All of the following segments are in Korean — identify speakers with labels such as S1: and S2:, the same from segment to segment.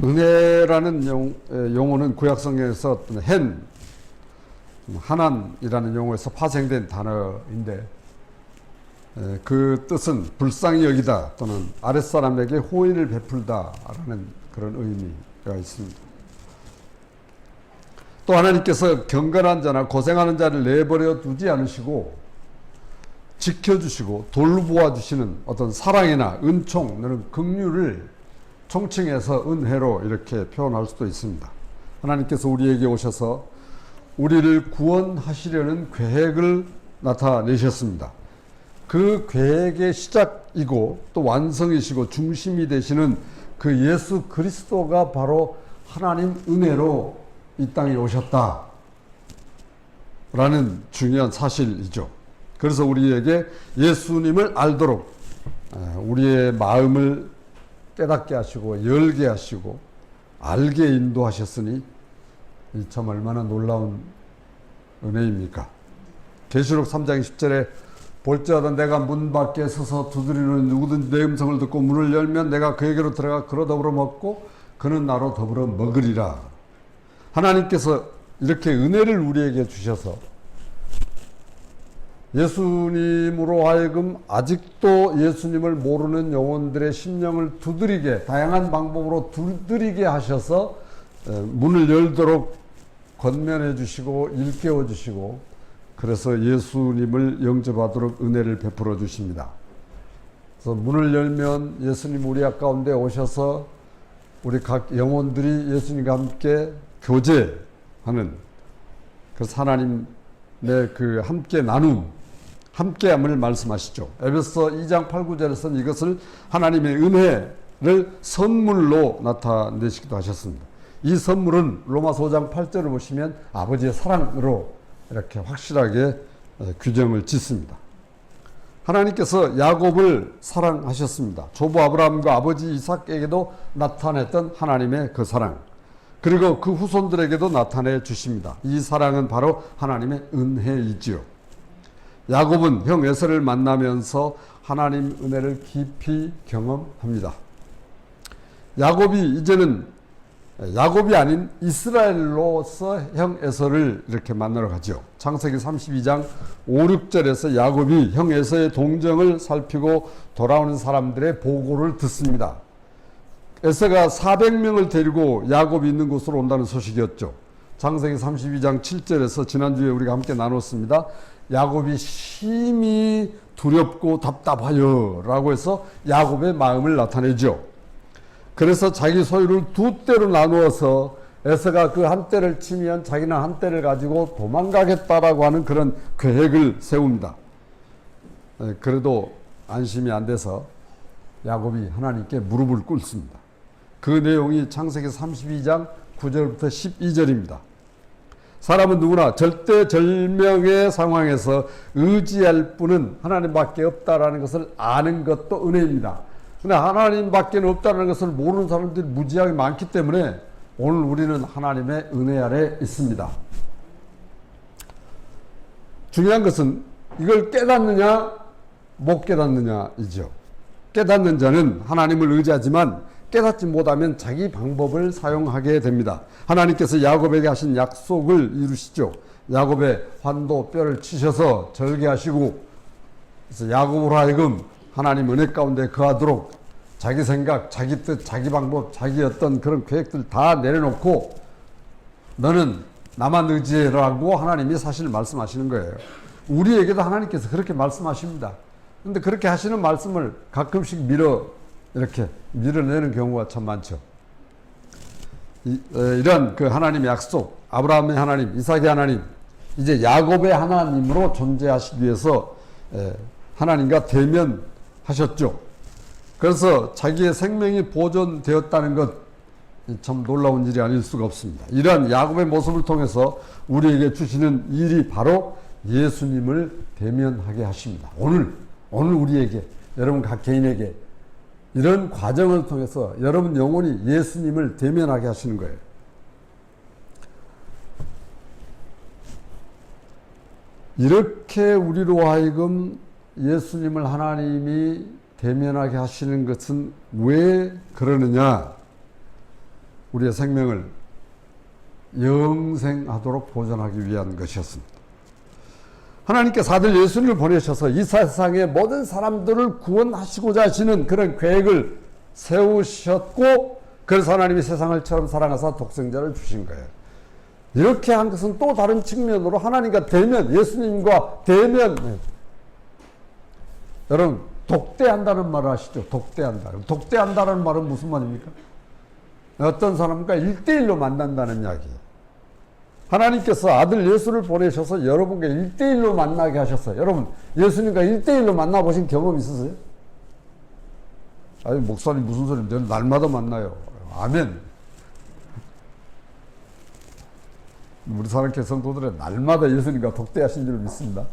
S1: 은혜라는 용어는 구약성경에서 어떤 하난이라는 용어에서 파생된 단어인데, 그 뜻은 불쌍히 여기다 또는 아랫사람에게 호의를 베풀다라는 그런 의미가 있습니다. 또 하나님께서 경건한 자나 고생하는 자를 내버려 두지 않으시고 지켜주시고 돌보아주시는 어떤 사랑이나 은총, 너는 긍휼을 총칭해서 은혜로 이렇게 표현할 수도 있습니다. 하나님께서 우리에게 오셔서 우리를 구원하시려는 계획을 나타내셨습니다. 그 계획의 시작이고 또 완성이시고 중심이 되시는 그 예수 그리스도가 바로 하나님 은혜로 이 땅에 오셨다 라는 중요한 사실이죠. 그래서 우리에게 예수님을 알도록 우리의 마음을 깨닫게 하시고 열게 하시고 알게 인도하셨으니 참 얼마나 놀라운 은혜입니까? 계시록 3장 10절에 볼지어다 내가 문 밖에 서서 두드리는 누구든지 내 음성을 듣고 문을 열면 내가 그에게로 들어가 그로 더불어 먹고 그는 나로 더불어 먹으리라. 하나님께서 이렇게 은혜를 우리에게 주셔서 예수님으로 하여금 아직도 예수님을 모르는 영혼들의 심령을 두드리게, 다양한 방법으로 두드리게 하셔서 문을 열도록 권면해 주시고 일깨워 주시고, 그래서 예수님을 영접하도록 은혜를 베풀어 주십니다. 그래서 문을 열면 예수님 우리 가운데 오셔서 우리 각 영혼들이 예수님과 함께 교제하는, 그래서 하나님의 그 함께 나눔, 함께함을 말씀하시죠. 에베소 2장 8, 9절에서는 이것을 하나님의 은혜를 선물로 나타내시기도 하셨습니다. 이 선물은 로마서 5장 8절을 보시면 아버지의 사랑으로 이렇게 확실하게 규정을 짓습니다. 하나님께서 야곱을 사랑하셨습니다. 조부 아브라함과 아버지 이삭에게도 나타냈던 하나님의 그 사랑, 그리고 그 후손들에게도 나타내 주십니다. 이 사랑은 바로 하나님의 은혜이지요. 야곱은 형 에서를 만나면서 하나님 은혜를 깊이 경험합니다. 야곱이 이제는 야곱이 아닌 이스라엘로서 형 에서를 이렇게 만나러 가죠. 창세기 32장 5, 6절에서 야곱이 형 에서의 동정을 살피고 돌아오는 사람들의 보고를 듣습니다. 에서가 400명을 데리고 야곱이 있는 곳으로 온다는 소식이었죠. 창세기 32장 7절에서 지난주에 우리가 함께 나눴습니다. 야곱이 심히 두렵고 답답하여 라고 해서 야곱의 마음을 나타내죠. 그래서 자기 소유를 두 떼로 나누어서 에서가 그 한 떼를 치면 자기는 한 떼를 가지고 도망가겠다라고 하는 그런 계획을 세웁니다. 그래도 안심이 안 돼서 야곱이 하나님께 무릎을 꿇습니다. 그 내용이 창세기 32장 9절부터 12절입니다. 사람은 누구나 절대절명의 상황에서 의지할 분은 하나님밖에 없다라는 것을 아는 것도 은혜입니다. 근데 하나님밖에 없다는 것을 모르는 사람들이 무지하게 많기 때문에 오늘 우리는 하나님의 은혜 아래 있습니다. 중요한 것은 이걸 깨닫느냐 못 깨닫느냐이죠. 깨닫는 자는 하나님을 의지하지만 깨닫지 못하면 자기 방법을 사용하게 됩니다. 하나님께서 야곱에게 하신 약속을 이루시죠. 야곱의 환도 뼈를 치셔서 절개하시고, 그래서 야곱으로 하여금 하나님 은혜 가운데 거하도록 자기 생각, 자기 뜻, 자기 방법, 자기 어떤 그런 계획들 다 내려놓고 너는 나만 의지해라고 하나님이 사실 말씀하시는 거예요. 우리에게도 하나님께서 그렇게 말씀하십니다. 그런데 그렇게 하시는 말씀을 가끔씩 이렇게 밀어내는 경우가 참 많죠. 이런 그 하나님의 약속, 아브라함의 하나님, 이삭의 하나님, 이제 야곱의 하나님으로 존재하시기 위해서 하나님과 대면하셨죠. 그래서 자기의 생명이 보존되었다는 것, 참 놀라운 일이 아닐 수가 없습니다. 이러한 야곱의 모습을 통해서 우리에게 주시는 일이 바로 예수님을 대면하게 하십니다. 오늘 우리에게, 여러분 각 개인에게 이런 과정을 통해서 여러분 영혼이 예수님을 대면하게 하시는 거예요. 이렇게 우리로 하여금 예수님을 하나님이 대면하게 하시는 것은 왜 그러느냐? 우리의 생명을 영생하도록 보존하기 위한 것이었습니다. 하나님께서 아들 예수님을 보내셔서 이 세상의 모든 사람들을 구원하시고자 하시는 그런 계획을 세우셨고, 그래서 하나님이 세상을 처럼 사랑하사 독생자를 주신 거예요. 이렇게 한 것은 또 다른 측면으로 하나님과 대면, 예수님과 대면, 여러분 독대한다는 말을 아시죠? 독대한다. 독대한다는 말은 무슨 말입니까? 어떤 사람과 1대1로 만난다는 이야기예요. 하나님께서 아들 예수를 보내셔서 여러분과 1대1로 만나게 하셨어요. 여러분 예수님과 1대1로 만나보신 경험 있으세요? 아니 목사님 무슨 소리인데, 저는 날마다 만나요. 아멘. 우리 사랑교회 성도들은 날마다 예수님과 독대하신 줄 믿습니다.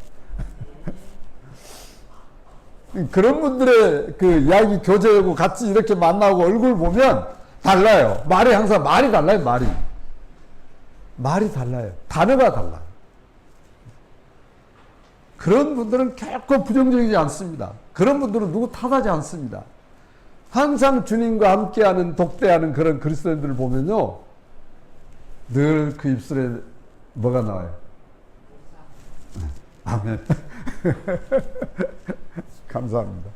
S1: 그런 분들의 그 이야기 교제하고 같이 이렇게 만나고 얼굴 보면 달라요. 말이 항상 말이 달라요. 말이 달라요. 단어가 달라요. 그런 분들은 결코 부정적이지 않습니다. 그런 분들은 누구 탓하지 않습니다. 항상 주님과 함께하는 독대하는 그런 그리스도인들을 보면요, 늘 그 입술에 뭐가 나와요? 아멘. 감사합니다.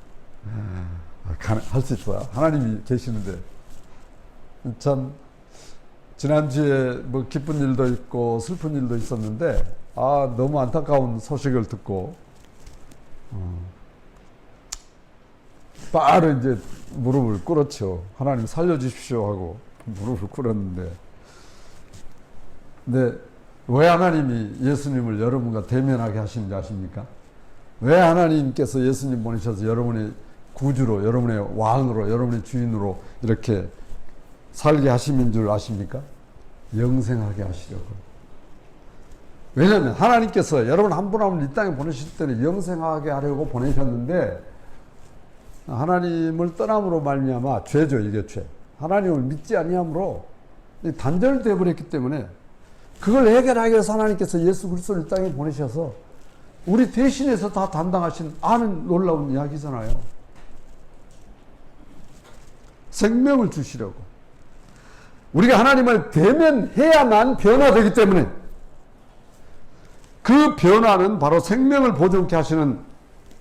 S1: 할 수 있어요. 하나님이 계시는데. 참 지난주에 뭐 기쁜 일도 있고 슬픈 일도 있었는데, 너무 안타까운 소식을 듣고 바로 이제 무릎을 꿇었죠. 하나님 살려주십시오 하고 무릎을 꿇었는데, 근데 왜 하나님이 예수님을 여러분과 대면하게 하시는지 아십니까? 왜 하나님께서 예수님 보내셔서 여러분의 구주로, 여러분의 왕으로, 여러분의 주인으로 이렇게 살게 하시는 줄 아십니까? 영생하게 하시려고. 왜냐하면 하나님께서 여러분 한 분 한 분 이 땅에 보내실 때는 영생하게 하려고 보내셨는데, 하나님을 떠남으로 말미암아 죄죠. 이게 죄. 하나님을 믿지 아니함으로 단절되어 버렸기 때문에, 그걸 해결하기 위해서 하나님께서 예수 그리스도를 이 땅에 보내셔서 우리 대신해서 다 담당하신, 아는 놀라운 이야기잖아요. 생명을 주시려고. 우리가 하나님을 대면해야만 변화되기 때문에, 그 변화는 바로 생명을 보존케 하시는,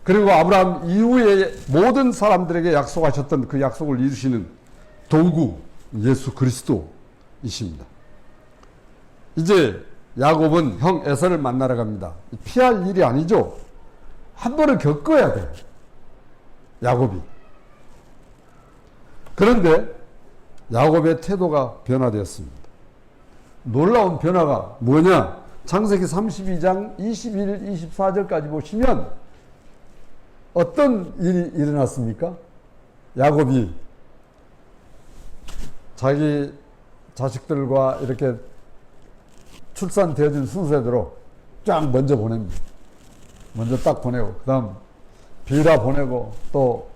S1: 그리고 아브라함 이후에 모든 사람들에게 약속하셨던 그 약속을 이루시는 도구 예수 그리스도이십니다. 이제 야곱은 형 에서를 만나러 갑니다. 피할 일이 아니죠. 한 번은 겪어야 돼, 야곱이. 그런데 야곱의 태도가 변화되었습니다. 놀라운 변화가 뭐냐? 창세기 32장 21, 24절까지 보시면 어떤 일이 일어났습니까? 야곱이 자기 자식들과 이렇게 출산되어진 순서대로 쫙 먼저 보냅니다. 먼저 딱 보내고, 그 다음 빌하 보내고, 또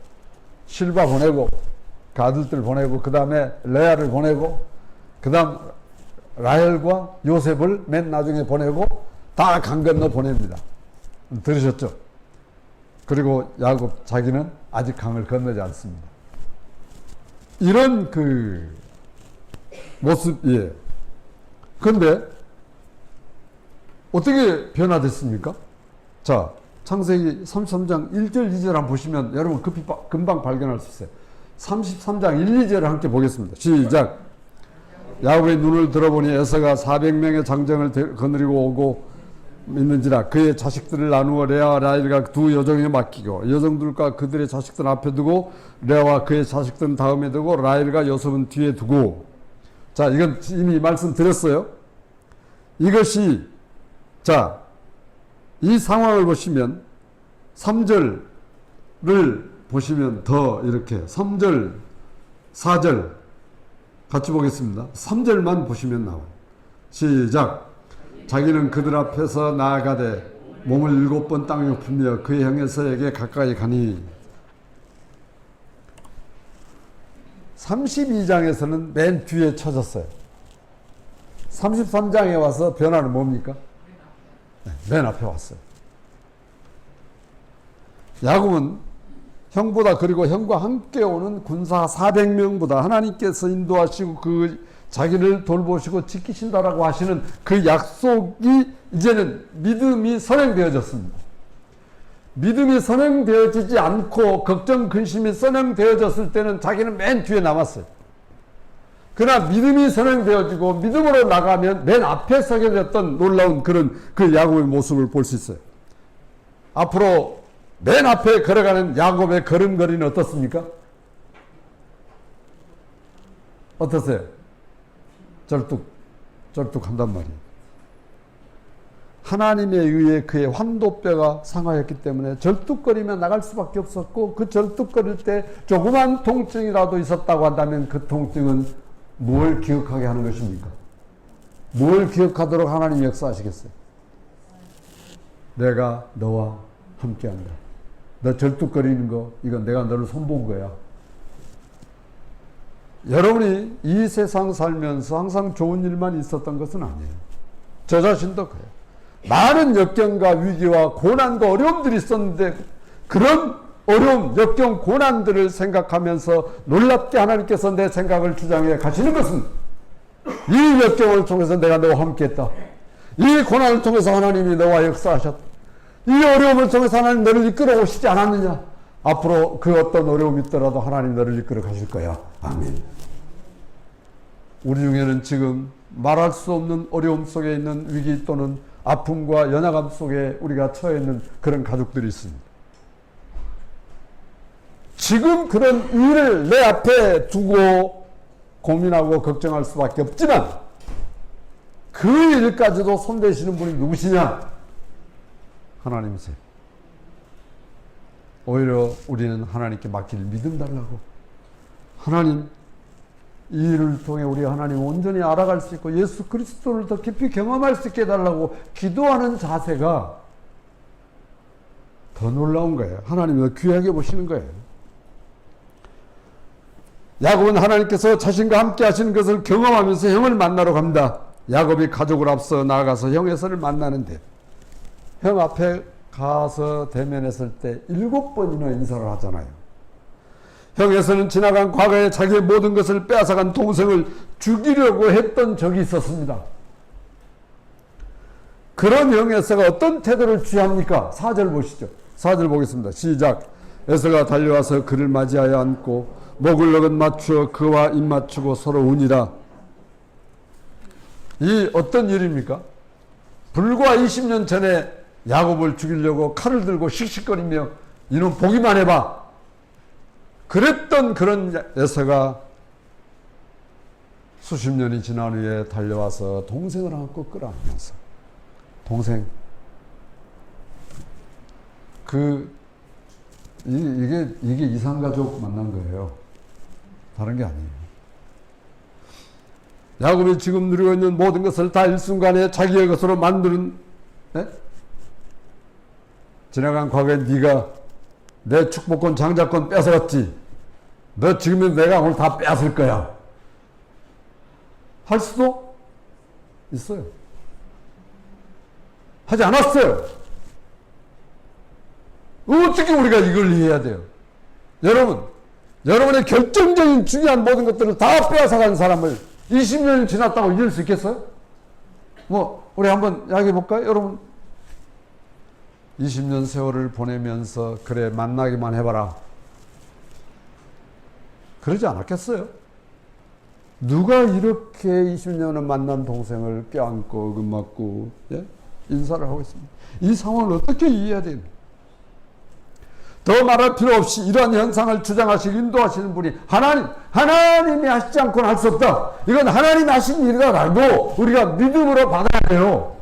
S1: 실바 보내고, 그 아들들 보내고, 그 다음에 레아를 보내고, 그 다음 라헬과 요셉을 맨 나중에 보내고, 다 강 건너 보냅니다. 들으셨죠? 그리고 야곱 자기는 아직 강을 건너지 않습니다. 이런 그 모습이에요. 그런데 어떻게 변화됐습니까? 자, 창세기 33장 1절 2절 한번 보시면 여러분 금방 발견할 수 있어요. 33장 1, 2절을 함께 보겠습니다. 시작. 야곱의 눈을 들어보니 에서가 400명의 장정을 거느리고 오고 있는지라 그의 자식들을 나누어 레아와 라헬과 두 여종에 맡기고 여종들과 그들의 자식들 앞에 두고 레아와 그의 자식들은 다음에 두고 라헬과 요셉은 뒤에 두고. 자, 이건 이미 말씀드렸어요. 이것이, 자, 이 상황을 보시면 3절을 보시면 더 이렇게 3절, 4절 같이 보겠습니다. 3절만 보시면 나와요. 시작. 자기는 그들 앞에서 나아가되 몸을 7번 땅에 엎으며 그의 형 에서에게 가까이 가니. 32장에서는 맨 뒤에 쳐졌어요. 33장에 와서 변화는 뭡니까? 네, 맨 앞에 왔어요. 야곱은 형보다, 그리고 형과 함께 오는 군사 400명보다 하나님께서 인도하시고 그 자기를 돌보시고 지키신다라고 하시는 그 약속이 이제는 믿음이 선행되어졌습니다. 믿음이 선행되어지지 않고 걱정, 근심이 선행되어졌을 때는 자기는 맨 뒤에 남았어요. 그러나 믿음이 선행되어지고 믿음으로 나가면 맨 앞에 서게 됐던 놀라운 그런 그 야곱의 모습을 볼 수 있어요. 앞으로 맨 앞에 걸어가는 야곱의 걸음걸이는 어떻습니까? 어떠세요? 절뚝한단 말이에요. 하나님에 의해 그의 환도뼈가 상하였기 때문에 절뚝거리며 나갈 수밖에 없었고, 그 절뚝거릴 때 조그만 통증이라도 있었다고 한다면 그 통증은 뭘 기억하게 하는 것입니까? 뭘 기억하도록 하나님이 역사하시겠어요? 내가 너와 함께한다. 너 절뚝거리는 거, 이건 내가 너를 손본 거야. 여러분이 이 세상 살면서 항상 좋은 일만 있었던 것은 아니에요. 저 자신도 그래요. 많은 역경과 위기와 고난과 어려움들이 있었는데, 그런 어려움, 역경, 고난들을 생각하면서 놀랍게 하나님께서 내 생각을 주장해 가시는 것은, 이 역경을 통해서 내가 너와 함께했다. 이 고난을 통해서 하나님이 너와 역사하셨다. 이 어려움을 통해서 하나님 너를 이끌어 오시지 않았느냐. 앞으로 그 어떤 어려움이 있더라도 하나님 너를 이끌어 가실 거야. 아멘. 우리 중에는 지금 말할 수 없는 어려움 속에 있는 위기 또는 아픔과 연약함 속에 우리가 처해 있는 그런 가족들이 있습니다. 지금 그런 일을 내 앞에 두고 고민하고 걱정할 수밖에 없지만, 그 일까지도 손대시는 분이 누구시냐? 하나님이세요. 오히려 우리는 하나님께 맡길 믿음 달라고, 하나님, 이 일을 통해 우리 하나님을 온전히 알아갈 수 있고 예수 그리스도를 더 깊이 경험할 수 있게 해달라고 기도하는 자세가 더 놀라운 거예요. 하나님이 더 귀하게 보시는 거예요. 야곱은 하나님께서 자신과 함께 하시는 것을 경험하면서 형을 만나러 갑니다. 야곱이 가족을 앞서 나아가서 형 에서를 만나는데, 형 앞에 가서 대면했을 때 7번이나 인사를 하잖아요. 형 에서는 지나간 과거에 자기의 모든 것을 빼앗아간 동생을 죽이려고 했던 적이 있었습니다. 그런 형 에서가 어떤 태도를 취합니까? 4절 보시죠. 4절 보겠습니다. 시작. 에서가 달려와서 그를 맞이하여 안고 목을 너긋 맞추어 그와 입 맞추고 서로 우니라. 이 어떤 일입니까? 불과 20년 전에 야곱을 죽이려고 칼을 들고 씩씩거리며 이놈 보기만 해봐, 그랬던 그런 에서가 수십 년이 지난 후에 달려와서 동생을 안고 끌어안면서, 동생, 이게 이상가족 만난 거예요. 다른 게 아니에요. 야곱이 지금 누리고 있는 모든 것을 다 일순간에 자기의 것으로 만드는, 네? 지나간 과거에 네가 내 축복권, 장자권 뺏어갔지. 너 지금은 내가 오늘 다 뺏을 거야. 할 수도 있어요. 하지 않았어요. 어떻게 우리가 이걸 이해해야 돼요? 여러분의 결정적인 중요한 모든 것들을 다 빼앗아간 사람을 20년이 지났다고 이길 수 있겠어요? 우리 한번 이야기해 볼까요? 여러분, 20년 세월을 보내면서 그래 만나기만 해봐라, 그러지 않았겠어요? 누가 이렇게 20년을 만난 동생을 껴안고 어긋맞고 인사를 하고 있습니다. 이 상황을 어떻게 이해해야 돼요? 더 말할 필요 없이 이러한 현상을 주장하시고 인도하시는 분이 하나님이 하시지 않고는 할 수 없다. 이건 하나님이 하신 일이라고 우리가 믿음으로 받아야 돼요.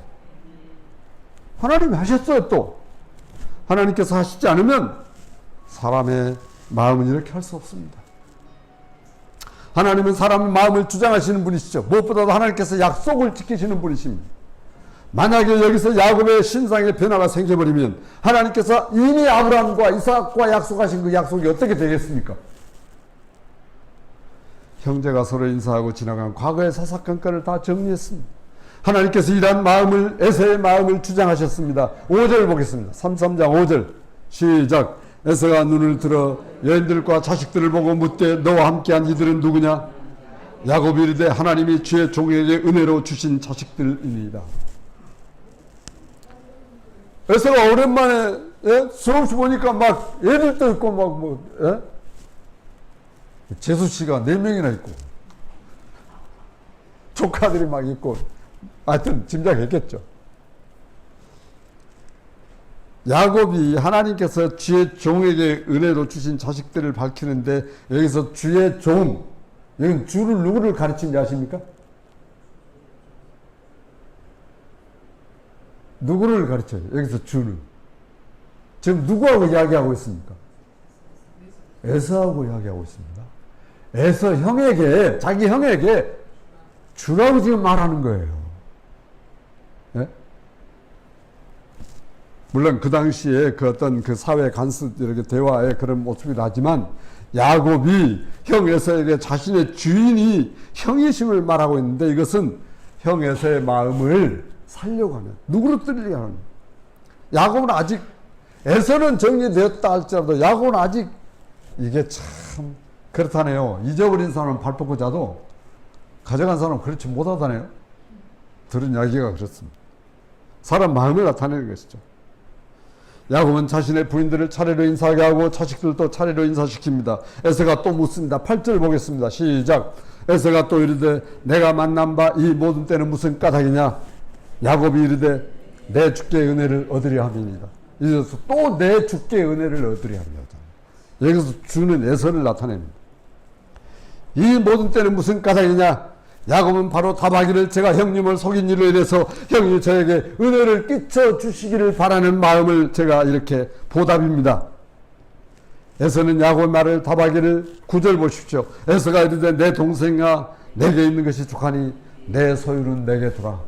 S1: 하나님이 하셨어요. 또 하나님께서 하시지 않으면 사람의 마음은 이렇게 할 수 없습니다. 하나님은 사람의 마음을 주장하시는 분이시죠. 무엇보다도 하나님께서 약속을 지키시는 분이십니다. 만약에 여기서 야곱의 신상의 변화가 생겨버리면 하나님께서 이미 아브라함과 이삭과 약속하신 그 약속이 어떻게 되겠습니까? 형제가 서로 인사하고 지나간 과거의 사사건건을 다 정리했습니다. 하나님께서 이러한 마음을, 에서의 마음을 주장하셨습니다. 5절 보겠습니다. 33장 5절 시작. 에서가 눈을 들어 여인들과 자식들을 보고 묻되 너와 함께한 이들은 누구냐? 야곱이 이르되 하나님이 주의 종에게 은혜로 주신 자식들이니이다. 에서가 오랜만에 수없이 보니까 막 애들도 있고 막 뭐 재수 씨가 4명이나 있고 조카들이 막 있고 하여튼 짐작했겠죠. 야곱이 하나님께서 주의 종에게 은혜로 주신 자식들을 밝히는데 여기서 주의 종, 여기 주를 누구를 가르친지 아십니까? 누구를 가르쳐요? 여기서 주는 지금 누구하고 이야기하고 있습니까? 에서하고 이야기하고 있습니다. 에서 형에게, 자기 형에게 주라고 지금 말하는 거예요. 네? 물론 그 당시에 그 어떤 그 사회 간섭 이렇게 대화에 그런 모습이 나지만 야곱이 형 에서에게 자신의 주인이 형이심을 말하고 있는데 이것은 형 에서의 마음을 살려고 하는, 누구로 뜨리게 하는. 야곱은 아직, 에서는 정리되었다 할지라도 야곱은 아직, 이게 참 그렇다네요. 잊어버린 사람은 발 뻗고 자도 가져간 사람은 그렇지 못하다네요. 들은 이야기가 그렇습니다. 사람 마음을 나타내는 것이죠. 야곱은 자신의 부인들을 차례로 인사하게 하고 자식들도 차례로 인사시킵니다. 에서가 또 묻습니다. 8절 보겠습니다. 시작. 에서가 또 이르되 내가 만난 바 이 모든 때는 무슨 까닭이냐. 야곱이 이르되 내 주께 은혜를 얻으려 함이니이다. 이제서 또 내 주께 은혜를 얻으려 함이다. 여기서 주는 에서를 나타냅니다. 이 모든 때는 무슨 까닭이냐. 야곱은 바로 답하기를 제가 형님을 속인 일로 인해서 형이 저에게 은혜를 끼쳐 주시기를 바라는 마음을 제가 이렇게 보답입니다. 에서는 야곱의 말을 답하기를 9절 보십시오. 에서가 이르되 내 동생아 내게 있는 것이 족하니 내 소유는 내게 두라.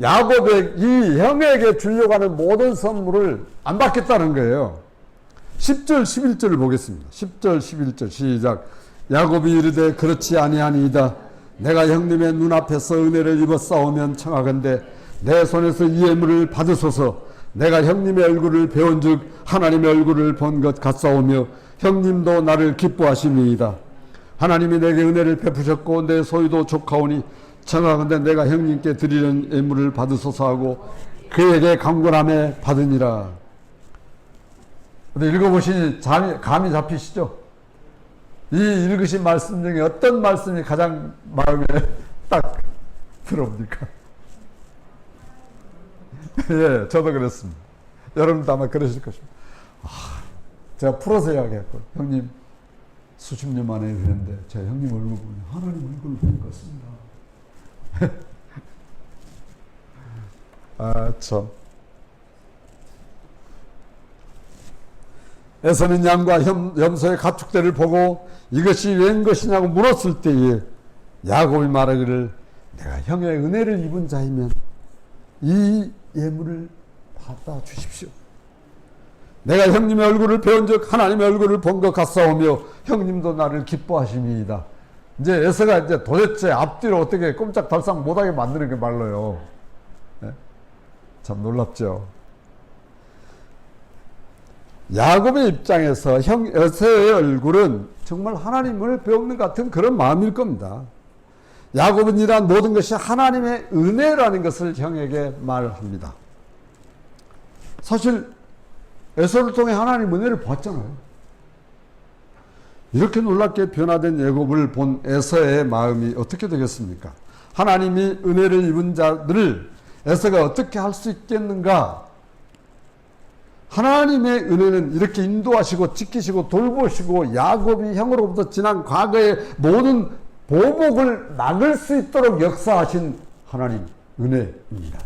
S1: 야곱의 이 형에게 주려고 하는 모든 선물을 안 받겠다는 거예요. 10절 11절을 보겠습니다. 10절 11절 시작. 야곱이 이르되 그렇지 아니하니이다. 내가 형님의 눈앞에서 은혜를 입었사오면 청하건대 내 손에서 이 예물을 받으소서. 내가 형님의 얼굴을 배운즉 하나님의 얼굴을 본 것 같사오며 형님도 나를 기뻐하심이이다. 하나님이 내게 은혜를 베푸셨고 내 소유도 족하오니 청하건대 내가 형님께 드리는 예물을 받으소서 하고 그에게 강권함에 받으니라. 근데 읽어보시니 감이 잡히시죠? 이 읽으신 말씀 중에 어떤 말씀이 가장 마음에 딱 들어옵니까? 예, 저도 그랬습니다. 여러분도 아마 그러실 것입니다. 제가 풀어서 이야기했고, 형님, 수십 년 만에 그랬는데, 제가 형님 얼굴 보면 하나님 얼굴을 본 것 같습니다. 참. 에서는 양과 염소의 가축대를 보고 이것이 웬 것이냐고 물었을 때에 야곱이 말하기를 내가 형의 은혜를 입은 자이면 이 예물을 받아 주십시오. 내가 형님의 얼굴을 배운 적 하나님의 얼굴을 본 것 같사오며 형님도 나를 기뻐하심이이다. 이제 에서가 이제 도대체 앞뒤로 어떻게 꼼짝달싹 못하게 만드는 게 말로요. 네? 참 놀랍죠. 야곱의 입장에서 형 에서의 얼굴은 정말 하나님을 배우는 같은 그런 마음일 겁니다. 야곱은 이러한 모든 것이 하나님의 은혜라는 것을 형에게 말합니다. 사실 에서를 통해 하나님 은혜를 봤잖아요. 이렇게 놀랍게 변화된 야곱을 본 에서의 마음이 어떻게 되겠습니까? 하나님이 은혜를 입은 자들을 에서가 어떻게 할 수 있겠는가? 하나님의 은혜는 이렇게 인도하시고 지키시고 돌보시고 야곱이 형으로부터 지난 과거의 모든 보복을 막을 수 있도록 역사하신 하나님 은혜입니다.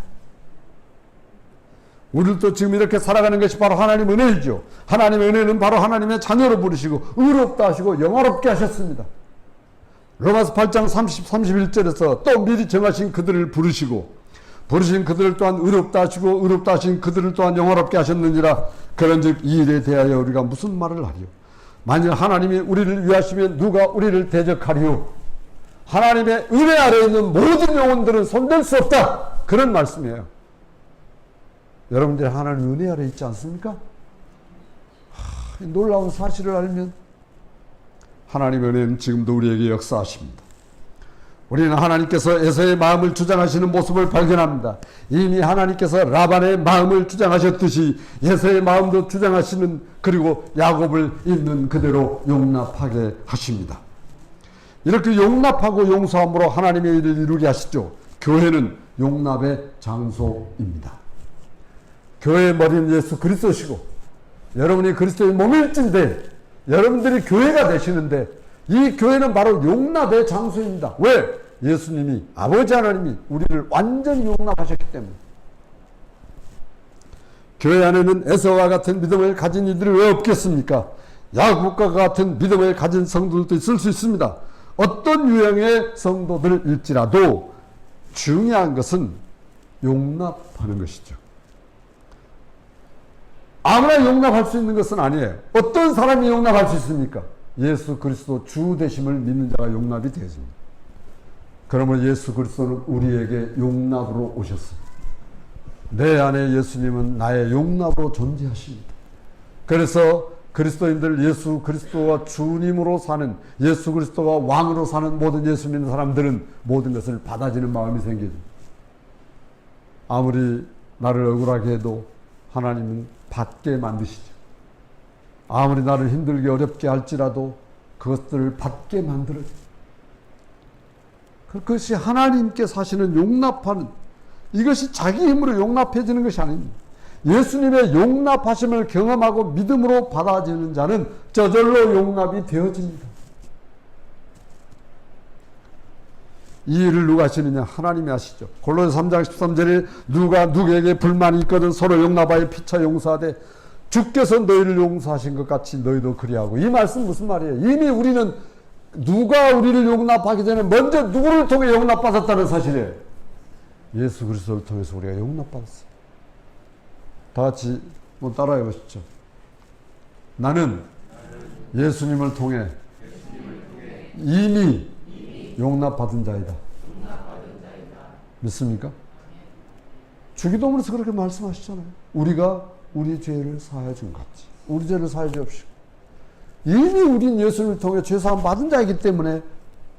S1: 우리도 지금 이렇게 살아가는 것이 바로 하나님 은혜이죠. 하나님의 은혜는 바로 하나님의 자녀로 부르시고 의롭다 하시고 영화롭게 하셨습니다. 로마서 8장 30, 31절에서 또 미리 정하신 그들을 부르시고 부르신 그들을 또한 의롭다 하시고 의롭다 하신 그들을 또한 영화롭게 하셨느니라. 그런즉 이 일에 대하여 우리가 무슨 말을 하리요? 만일 하나님이 우리를 위하시면 누가 우리를 대적하리요? 하나님의 은혜 아래에 있는 모든 영혼들은 손댈 수 없다. 그런 말씀이에요. 여러분들이 하나님 은혜 아래에 있지 않습니까? 놀라운 사실을 알면 하나님의 은혜는 지금도 우리에게 역사하십니다. 우리는 하나님께서 에서의 마음을 주장하시는 모습을 발견합니다. 이미 하나님께서 라반의 마음을 주장하셨듯이 에서의 마음도 주장하시는, 그리고 야곱을 있는 그대로 용납하게 하십니다. 이렇게 용납하고 용서함으로 하나님의 일을 이루게 하시죠. 교회는 용납의 장소입니다. 교회의 머리는 예수 그리스도시고 여러분이 그리스도의 몸일진데 여러분들이 교회가 되시는데 이 교회는 바로 용납의 장소입니다. 왜? 예수님이, 아버지 하나님이 우리를 완전히 용납하셨기 때문에. 교회 안에는 에서와 같은 믿음을 가진 이들이 왜 없겠습니까? 야곱과 같은 믿음을 가진 성도들도 있을 수 있습니다. 어떤 유형의 성도들일지라도 중요한 것은 용납하는 것이죠. 아무나 용납할 수 있는 것은 아니에요. 어떤 사람이 용납할 수 있습니까? 예수 그리스도 주 되심을 믿는 자가 용납이 되어집니다. 그러면 예수 그리스도는 우리에게 용납으로 오셨습니다. 내 안에 예수님은 나의 용납으로 존재하십니다. 그래서 그리스도인들, 예수 그리스도와 주님으로 사는, 예수 그리스도와 왕으로 사는 모든 예수 믿는 사람들은 모든 것을 받아지는 마음이 생기죠. 아무리 나를 억울하게 해도 하나님은 받게 만드시죠. 아무리 나를 힘들게 어렵게 할지라도 그것들을 받게 만들어요. 그것이 하나님께 사시는 용납하는, 이것이 자기 힘으로 용납해지는 것이 아닙니다. 예수님의 용납하심을 경험하고 믿음으로 받아지는 자는 저절로 용납이 되어집니다. 이 일을 누가 하시느냐? 하나님이 하시죠. 골로새 3장 13절에 누가 누구에게 불만이 있거든 서로 용납하여 피차 용서하되 주께서 너희를 용서하신 것 같이 너희도 그리하고. 이 말씀 무슨 말이에요? 이미 우리는 누가 우리를 용납하기 전에 먼저 누구를 통해 용납받았다는 사실이에요. 예수 그리스도를 통해서 우리가 용납받았어요. 다 같이 뭐 따라해 보시죠. 나는 예수님을 통해 이미 용납받은 자이다. 믿습니까? 주기도문에서 그렇게 말씀하시잖아요. 우리가 우리 죄를 사하여 준 같이 우리 죄를 사하여 주옵시고. 이미 우린 예수님을 통해 죄사함 받은 자이기 때문에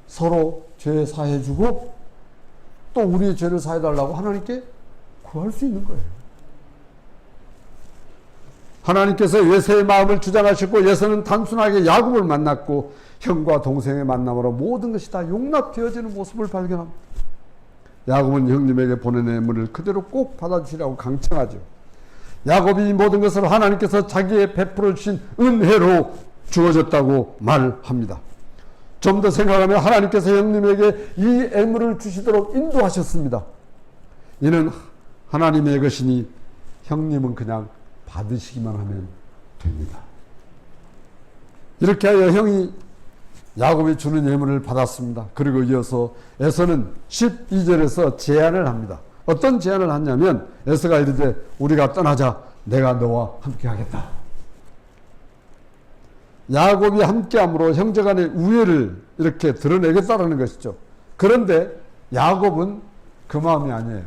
S1: 서로 죄 사해 주고 또 우리의 죄를 사해 달라고 하나님께 구할 수 있는 거예요. 하나님께서 예서의 마음을 주장하셨고 예서는 단순하게 야곱을 만났고 형과 동생의 만남으로 모든 것이 다 용납되어지는 모습을 발견합니다. 야곱은 형님에게 보낸 예물을 그대로 꼭 받아주시라고 강청하죠. 야곱이 모든 것을 하나님께서 자기의 베풀어 주신 은혜로 주어졌다고 말합니다. 좀 더 생각하면 하나님께서 형님에게 이 예물을 주시도록 인도하셨습니다. 이는 하나님의 것이니 형님은 그냥 받으시기만 하면 됩니다. 이렇게 하여 형이 야곱이 주는 예물을 받았습니다. 그리고 이어서 에서는 12절에서 제안을 합니다. 어떤 제안을 하냐면 에서가 이르되 우리가 떠나자 내가 너와 함께 하겠다. 야곱이 함께함으로 형제간의 우애를 이렇게 드러내겠다라는 것이죠. 그런데 야곱은 그 마음이 아니에요.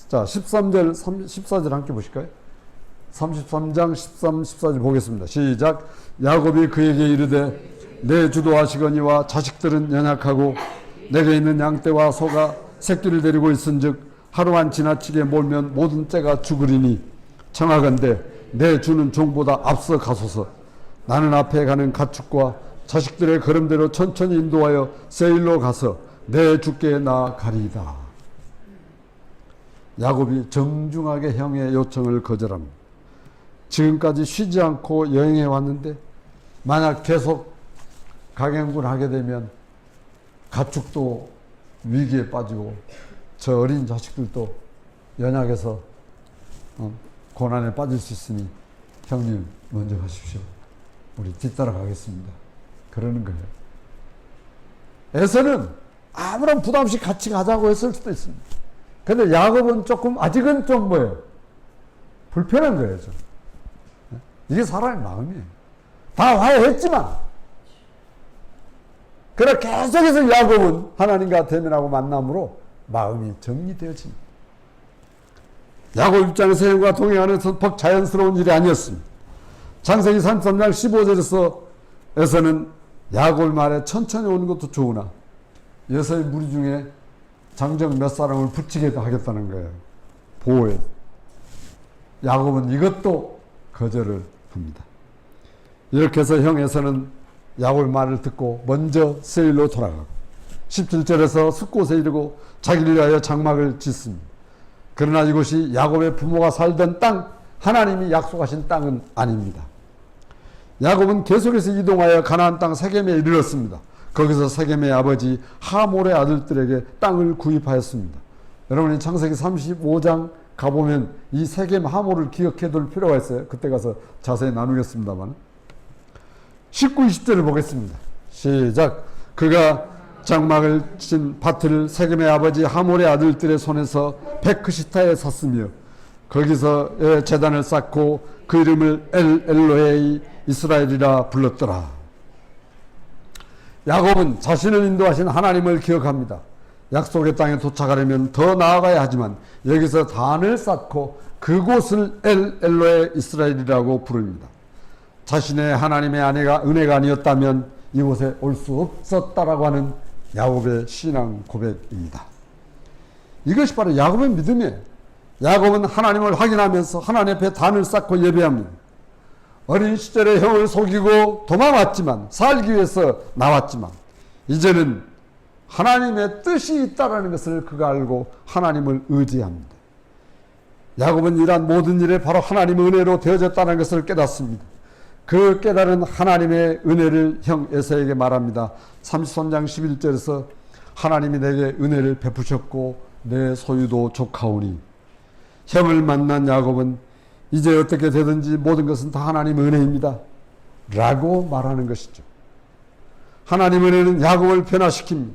S1: 자, 13절, 14절 함께 보실까요? 33장 13, 14절 보겠습니다. 시작. 야곱이 그에게 이르되 내 주도하시거니와 자식들은 연약하고 내게 있는 양떼와 소가 새끼를 데리고 있은즉 하루만 지나치게 몰면 모든 떼가 죽으리니 청하건대 내 주는 종보다 앞서 가소서. 나는 앞에 가는 가축과 자식들의 걸음대로 천천히 인도하여 세일로 가서 내 주께 나아가리이다. 야곱이 정중하게 형의 요청을 거절합니다. 지금까지 쉬지 않고 여행해 왔는데 만약 계속 강행군하게 되면 가축도 위기에 빠지고 저 어린 자식들도 연약해서 고난에 빠질 수 있으니 형님 먼저 가십시오. 우리 뒤따라 가겠습니다. 그러는 거예요. 에서는 아무런 부담 없이 같이 가자고 했을 수도 있습니다. 근데 야곱은 조금 아직은 좀 뭐예요? 불편한 거예요. 좀. 이게 사람의 마음이에요. 다 화해했지만 그러나 계속해서 야곱은 하나님과 대면하고 만남으로 마음이 정리되어집니다. 야곱 입장에서 형과 동행하는 선폭 자연스러운 일이 아니었습니다. 창세기 33장 15절에서 에서는 야곱 말에 천천히 오는 것도 좋으나 여서의 무리 중에 장정 몇 사람을 붙이게 하겠다는 거예요. 보호해. 야곱은 이것도 거절을 합니다. 이렇게 해서 형 에서는 야곱의 말을 듣고 먼저 세일로 돌아가고 17절에서 숫곳에 이르고 자기를 위하여 장막을 짓습니다. 그러나 이곳이 야곱의 부모가 살던 땅, 하나님이 약속하신 땅은 아닙니다. 야곱은 계속해서 이동하여 가나안 땅 세겜에 이르렀습니다. 거기서 세겜의 아버지 하몰의 아들들에게 땅을 구입하였습니다. 여러분이 창세기 35장 가보면 이 세겜 하몰을 기억해 둘 필요가 있어요. 그때 가서 자세히 나누겠습니다만 19, 20절을 보겠습니다. 시작. 그가 장막을 친 밭을 세겜의 아버지 하몰의 아들들의 손에서 베크시타에 샀으며 거기서 제단을 쌓고 그 이름을 엘로헤이 이스라엘이라 불렀더라. 야곱은 자신을 인도하신 하나님을 기억합니다. 약속의 땅에 도착하려면 더 나아가야 하지만 여기서 단을 쌓고 그곳을 엘로헤 이스라엘이라고 부릅니다. 자신의 하나님의 은혜가 아니었다면 이곳에 올 수 없었다라고 하는 야곱의 신앙 고백입니다. 이것이 바로 야곱의 믿음이에요. 야곱은 하나님을 확인하면서 하나님 앞에 단을 쌓고 예배합니다. 어린 시절에 형을 속이고 도망왔지만 살기 위해서 나왔지만 이제는 하나님의 뜻이 있다는 것을 그가 알고 하나님을 의지합니다. 야곱은 이러한 모든 일에 바로 하나님의 은혜로 되어졌다는 것을 깨닫습니다. 그 깨달은 하나님의 은혜를 형 에서에게 말합니다. 33장 11절에서 하나님이 내게 은혜를 베푸셨고 내 소유도 족하오니. 형을 만난 야곱은 이제 어떻게 되든지 모든 것은 다 하나님의 은혜입니다 라고 말하는 것이죠. 하나님의 은혜는 야곱을 변화시킵니다.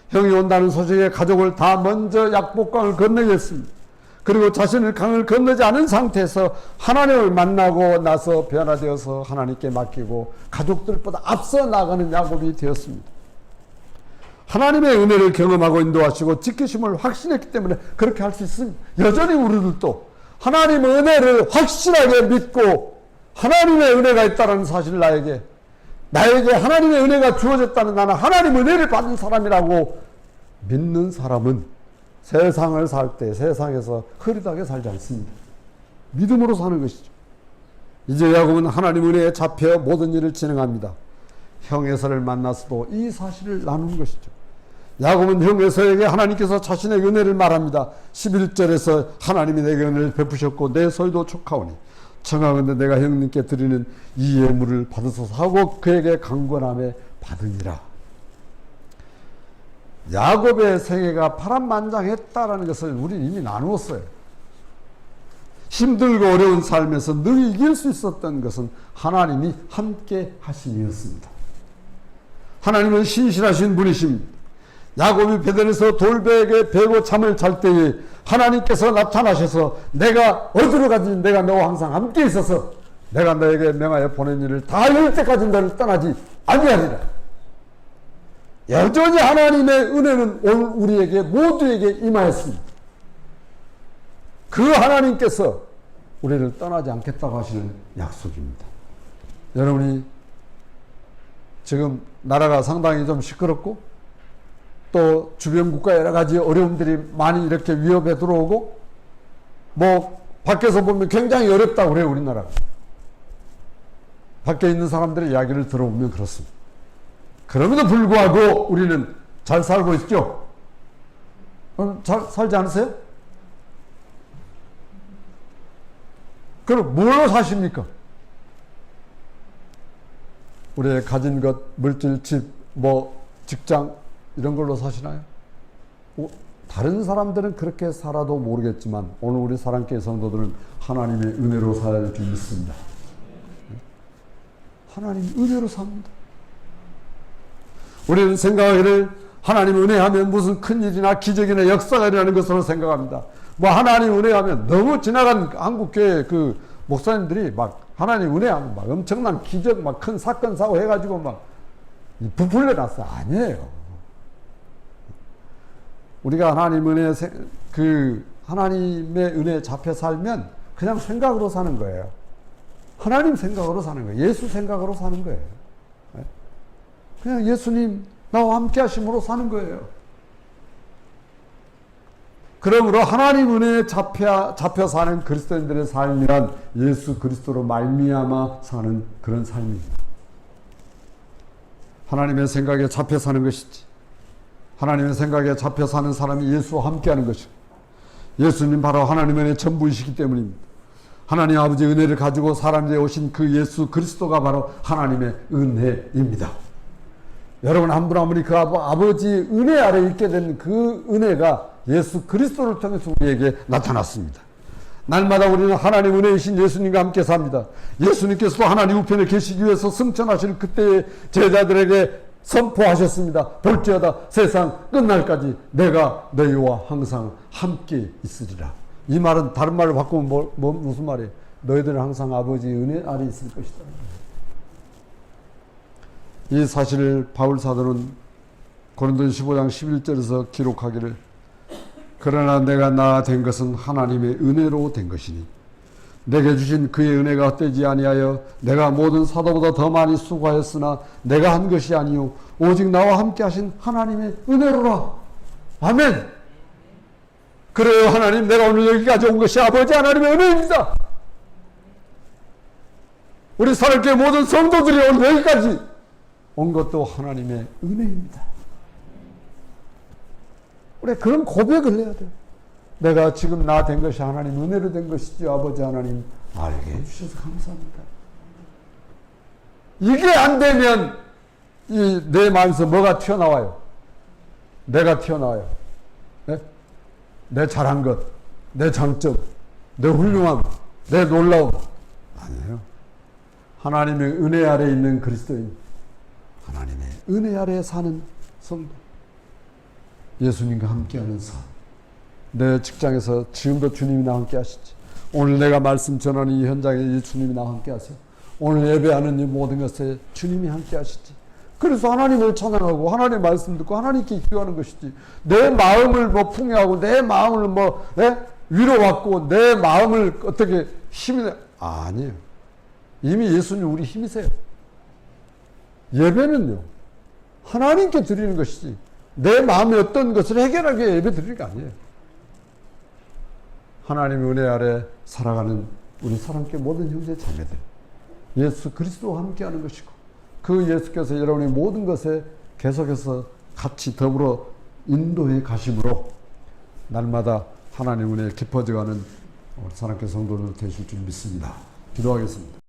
S1: 형이 온다는 소식에 가족을 다 먼저 약복강을 건너게 했습니다. 그리고 자신을 강을 건너지 않은 상태에서 하나님을 만나고 나서 변화되어서 하나님께 맡기고 가족들보다 앞서 나가는 야곱이 되었습니다. 하나님의 은혜를 경험하고 인도하시고 지키심을 확신했기 때문에 그렇게 할 수 있습니다. 여전히 우리들도 하나님의 은혜를 확실하게 믿고 하나님의 은혜가 있다는 사실을 나에게 하나님의 은혜가 주어졌다는 나는 하나님의 은혜를 받은 사람이라고 믿는 사람은 세상을 살 때 세상에서 흐릿하게 살지 않습니다. 믿음으로 사는 것이죠. 이제 야곱은 하나님 은혜에 잡혀 모든 일을 진행합니다. 형 에서를 만나서도 이 사실을 나눈 것이죠. 야곱은 형 에서에게 하나님께서 자신의 은혜를 말합니다. 11절에서 하나님이 내게 은혜를 베푸셨고 내 소유도 족하오니 청하건대 내가 형님께 드리는 이 예물을 받으소서 하고 그에게 강권함에 받으니라. 야곱의 생애가 파란만장했다라는 것을 우리는 이미 나누었어요. 힘들고 어려운 삶에서 늘 이길 수 있었던 것은 하나님이 함께 하심이었습니다. 하나님은 신실하신 분이십니다. 야곱이 베델에서 돌베개 베고 잠을 잘 때에 하나님께서 나타나셔서 내가 어디로 가든지 내가 너와 항상 함께 있어서 내가 너에게 명하여 보낸 일을 다 이룰 때까지 너를 떠나지 아니하리라. 여전히 하나님의 은혜는 오늘 우리에게 모두에게 임하였습니다. 그 하나님께서 우리를 떠나지 않겠다고 하시는 약속입니다. 여러분이 지금 나라가 상당히 좀 시끄럽고 또 주변 국가 여러 가지 어려움들이 많이 이렇게 위협에 들어오고 뭐 밖에서 보면 굉장히 어렵다고 그래요. 우리나라가. 밖에 있는 사람들의 이야기를 들어보면 그렇습니다. 그럼에도 불구하고 우리는 잘 살고 있죠? 잘 살지 않으세요? 그럼 뭘로 사십니까? 우리의 가진 것, 물질, 집, 직장 이런 걸로 사시나요? 다른 사람들은 그렇게 살아도 모르겠지만 오늘 우리 사랑교회 성도들은 하나님의 은혜로 살아야 줄 믿습니다. 하나님 은혜로 삽니다. 우리는 생각하기를 하나님 은혜하면 무슨 큰일이나 기적이나 역사가 일어나는 것으로 생각합니다. 하나님 은혜하면 너무 지나간 한국교회 그 목사님들이 하나님 은혜하면 엄청난 기적 큰 사건 사고 해가지고 부풀려 놨어. 아니에요. 우리가 하나님의 은혜에 잡혀 살면 그냥 생각으로 사는 거예요. 하나님 생각으로 사는 거예요. 예수 생각으로 사는 거예요. 그냥 예수님 나와 함께 하심으로 사는 거예요. 그러므로 하나님 은혜에 잡혀 사는 그리스도인들의 삶이란 예수 그리스도로 말미암아 사는 그런 삶입니다. 하나님의 생각에 잡혀 사는 것이지. 하나님의 생각에 잡혀 사는 사람이 예수와 함께하는 것이고, 예수님 바로 하나님의 은혜 전부이시기 때문입니다. 하나님 아버지의 은혜를 가지고 사람 되어 오신 그 예수 그리스도가 바로 하나님의 은혜입니다. 여러분 한 분 한 분이 그 아버지의 은혜 아래 있게 된 그 은혜가 예수 그리스도를 통해서 우리에게 나타났습니다. 날마다 우리는 하나님 은혜이신 예수님과 함께 삽니다. 예수님께서도 하나님 우편에 계시기 위해서 승천하실 그때의 제자들에게 선포하셨습니다. 볼지어다 세상 끝날까지 내가 너희와 항상 함께 있으리라. 이 말은 다른 말로 바꾸면 무슨 말이에요? 너희들은 항상 아버지의 은혜 아래 있을 것이다. 이 사실을 바울 사도는 고린도전서 15장 11절에서 기록하기를, 그러나 내가 나 된 것은 하나님의 은혜로 된 것이니 내게 주신 그의 은혜가 헛되지 아니하여 내가 모든 사도보다 더 많이 수고하였으나 내가 한 것이 아니요 오직 나와 함께 하신 하나님의 은혜로라. 아멘. 그래요 하나님, 내가 오늘 여기까지 온 것이 아버지 하나님의 은혜입니다. 우리 사랑교회 모든 성도들이 오늘 여기까지 온 것도 하나님의 은혜입니다. 우리 그런 고백을 해야 돼요. 내가 지금 나 된 것이 하나님 은혜로 된 것이지 아버지 하나님 알게 해주셔서 감사합니다. 이게 안 되면 내 마음에서 뭐가 튀어나와요? 내가 튀어나와요. 네? 내 잘한 것, 내 장점, 내 훌륭함, 내 놀라움. 아니에요. 하나님의 은혜 아래 있는 그리스도인, 하나님의 은혜 아래 사는 성도, 예수님과 함께하는 삶. 내 직장에서 지금도 주님이 나와 함께 하시지. 오늘 내가 말씀 전하는 이 현장에 이 주님이 나와 함께 하세요. 오늘 예배하는 이 모든 것에 주님이 함께 하시지. 그래서 하나님을 찬양하고 하나님의 말씀 듣고 하나님께 기도하는 것이지. 내 마음을 풍요하고 내 마음을 위로받고 내 마음을 어떻게 힘이 아니에요. 이미 예수님 우리 힘이세요. 예배는요 하나님께 드리는 것이지 내 마음의 어떤 것을 해결하기 위해 예배 드리는 게 아니에요. 하나님의 은혜 아래 살아가는 우리 사랑교회 모든 형제 자매들, 예수 그리스도와 함께하는 것이고, 그 예수께서 여러분의 모든 것에 계속해서 같이 더불어 인도해 가심으로 날마다 하나님의 은혜에 깊어져가는 사랑교회 성도들 되실 줄 믿습니다. 기도하겠습니다.